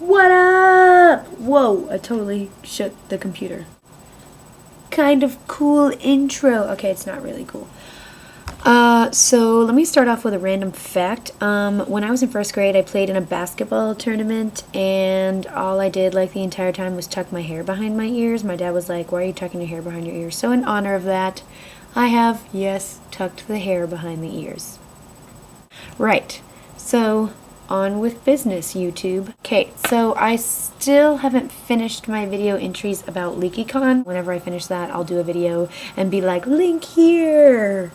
What up? Whoa, I totally shook the computer. Kind of cool intro. Okay, it's not really cool. So let me start off with a random fact. When I was in first grade, I played in a basketball tournament, and all I did like the entire time was tuck my hair behind my ears. My dad was like, "Why are you tucking your hair behind your ears?" So in honor of that, I have, yes, tucked the hair behind the ears. Right. So on with business, YouTube. Okay, so I still haven't finished my video entries about LeakyCon. Whenever I finish that, I'll do a video and be like, link here.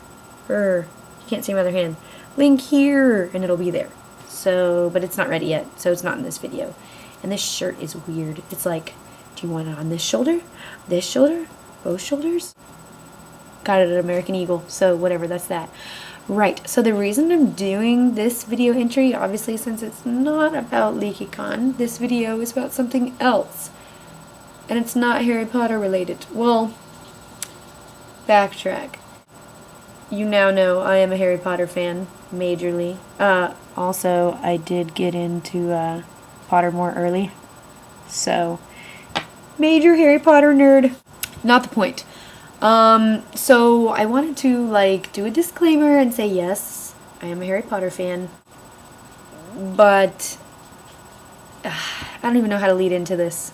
You can't see my other hand. Link here, and it'll be there. So, but it's not ready yet, so it's not in this video. And this shirt is weird. It's like, do you want it on this shoulder, both shoulders? Got it at American Eagle, so whatever, that's that. Right, so the reason I'm doing this video entry, obviously since it's not about LeakyCon, this video is about something else. And it's not Harry Potter related. Well, backtrack. You now know I am a Harry Potter fan, majorly. Also, I did get into Pottermore early. So, major Harry Potter nerd. Not the point. So I wanted to, like, do a disclaimer and say, yes, I am a Harry Potter fan. But, I don't even know how to lead into this.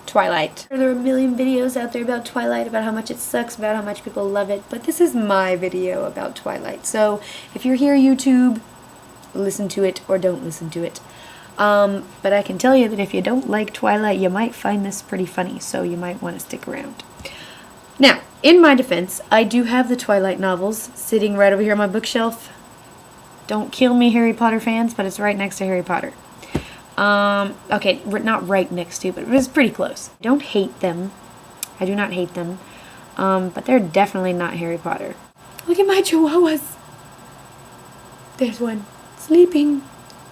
Twilight. There are a million videos out there about Twilight, about how much it sucks, about how much people love it, but this is my video about Twilight. So if you're here, YouTube, listen to it or don't listen to it. But I can tell you that if you don't like Twilight, you might find this pretty funny, so you might want to stick around. Now, in my defense, I do have the Twilight novels sitting right over here on my bookshelf. Don't kill me, Harry Potter fans, but it's right next to Harry Potter. Okay, not right next to, but it was pretty close. I don't hate them. I do not hate them. But they're definitely not Harry Potter. Look at my chihuahuas. There's one sleeping.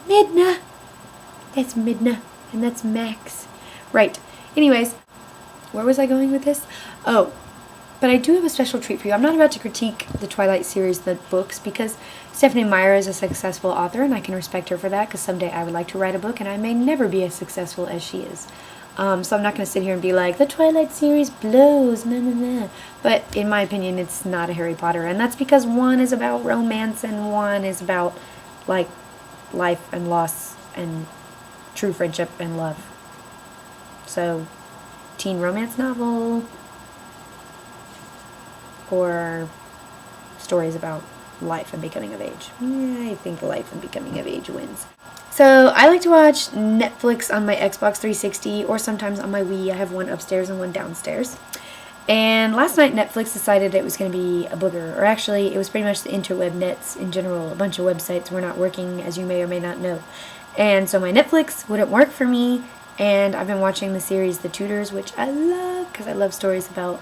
Midna. That's Midna, and that's Max. Right. Anyways, where was I going with this? Oh, but I do have a special treat for you. I'm not about to critique the Twilight series, the books, because Stephanie Meyer is a successful author, and I can respect her for that, because someday I would like to write a book, and I may never be as successful as she is. So I'm not going to sit here and be like, the Twilight series blows, nah, nah, nah. But in my opinion, it's not a Harry Potter, and that's because one is about romance, and one is about, like, life and loss, and true friendship and love. So, teen romance novel, or stories about life and becoming of age. Yeah, I think life and becoming of age wins. So, I like to watch Netflix on my Xbox 360, or sometimes on my Wii. I have one upstairs and one downstairs. And last night, Netflix decided it was going to be a booger. Or actually, it was pretty much the interweb nets in general. A bunch of websites were not working, as you may or may not know. And so my Netflix wouldn't work for me, and I've been watching the series The Tudors, which I love, because I love stories about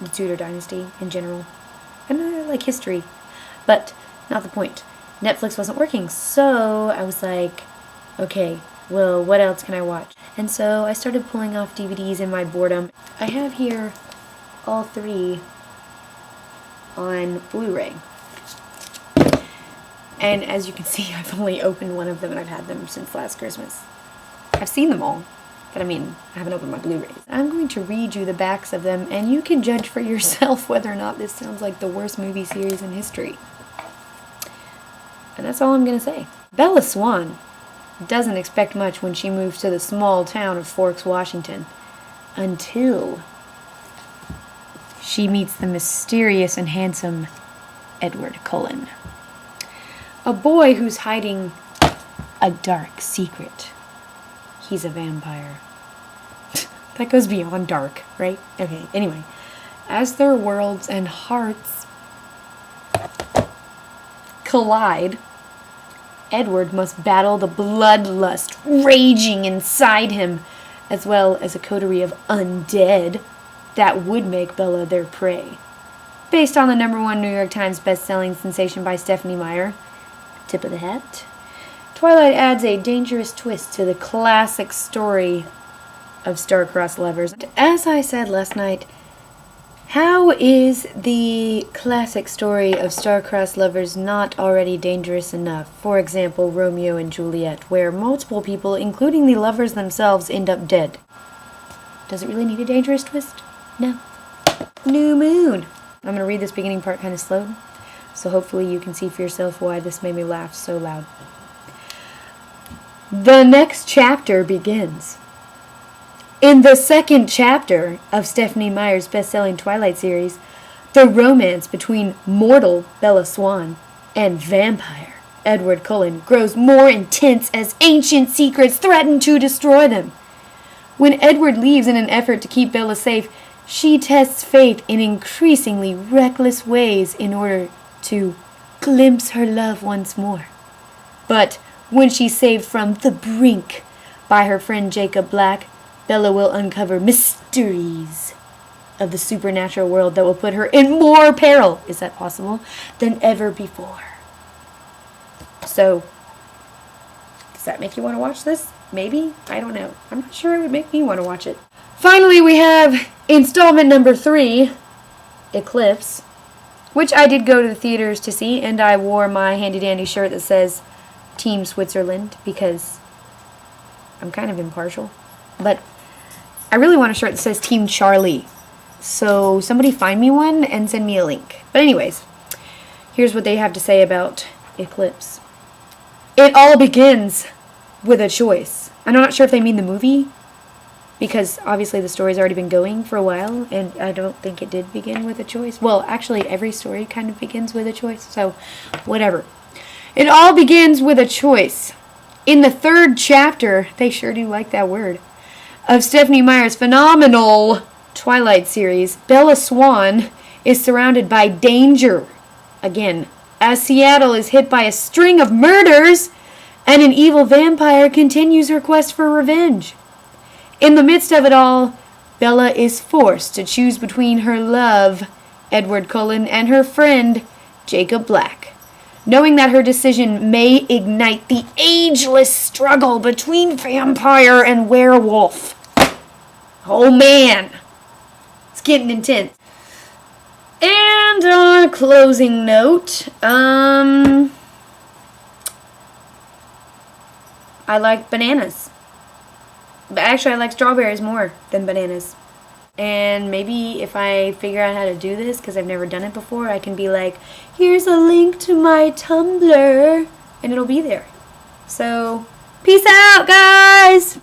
the Tudor dynasty in general. And I like history. But not the point. Netflix wasn't working, so I was like, okay, well, what else can I watch? And so I started pulling off DVDs in my boredom. I have here all three on Blu-ray. And as you can see, I've only opened one of them, and I've had them since last Christmas. I've seen them all, but I mean, I haven't opened my Blu-rays. I'm going to read you the backs of them, and you can judge for yourself whether or not this sounds like the worst movie series in history. And that's all I'm going to say. Bella Swan doesn't expect much when she moves to the small town of Forks, Washington, until she meets the mysterious and handsome Edward Cullen. A boy who's hiding a dark secret. He's a vampire. That goes beyond dark, right? Okay, anyway. As their worlds and hearts collide, Edward must battle the bloodlust raging inside him, as well as a coterie of undead that would make Bella their prey. Based on the #1 New York Times best-selling sensation by Stephanie Meyer, tip of the hat, Twilight adds a dangerous twist to the classic story of star-crossed lovers. As I said last night, How is the classic story of star-crossed lovers not already dangerous enough? For example, Romeo and Juliet, where multiple people, including the lovers themselves, end up dead. Does it really need a dangerous twist? No. New moon. I'm going to read this beginning part kind of slow, so hopefully you can see for yourself why this made me laugh so loud. The next chapter begins. In the second chapter of Stephenie Meyer's best-selling Twilight series, the romance between mortal Bella Swan and vampire Edward Cullen grows more intense as ancient secrets threaten to destroy them. When Edward leaves in an effort to keep Bella safe, she tests fate in increasingly reckless ways in order to glimpse her love once more. But when she's saved from the brink by her friend Jacob Black, Bella will uncover mysteries of the supernatural world that will put her in more peril, is that possible, than ever before. So, does that make you want to watch this? Maybe? I don't know. I'm not sure it would make me want to watch it. Finally, we have installment number 3, Eclipse, which I did go to the theaters to see, and I wore my handy-dandy shirt that says Team Switzerland because I'm kind of impartial. But I really want a shirt that says Team Charlie. So somebody find me one and send me a link. But anyways, here's what they have to say about Eclipse. It all begins with a choice. I'm not sure if they mean the movie, because obviously the story's already been going for a while, and I don't think it did begin with a choice. Well, actually, every story kind of begins with a choice, so whatever. It all begins with a choice. In the 3rd chapter, they sure do like that word, of Stephenie Meyer's phenomenal Twilight series, Bella Swan is surrounded by danger again, as Seattle is hit by a string of murders and an evil vampire continues her quest for revenge. In the midst of it all, Bella is forced to choose between her love, Edward Cullen, and her friend, Jacob Black, knowing that her decision may ignite the ageless struggle between vampire and werewolf. Oh man, it's getting intense. And on a closing note, I like bananas. But actually, I like strawberries more than bananas. And maybe if I figure out how to do this, because I've never done it before, I can be like, here's a link to my Tumblr, and it'll be there. So, peace out, guys!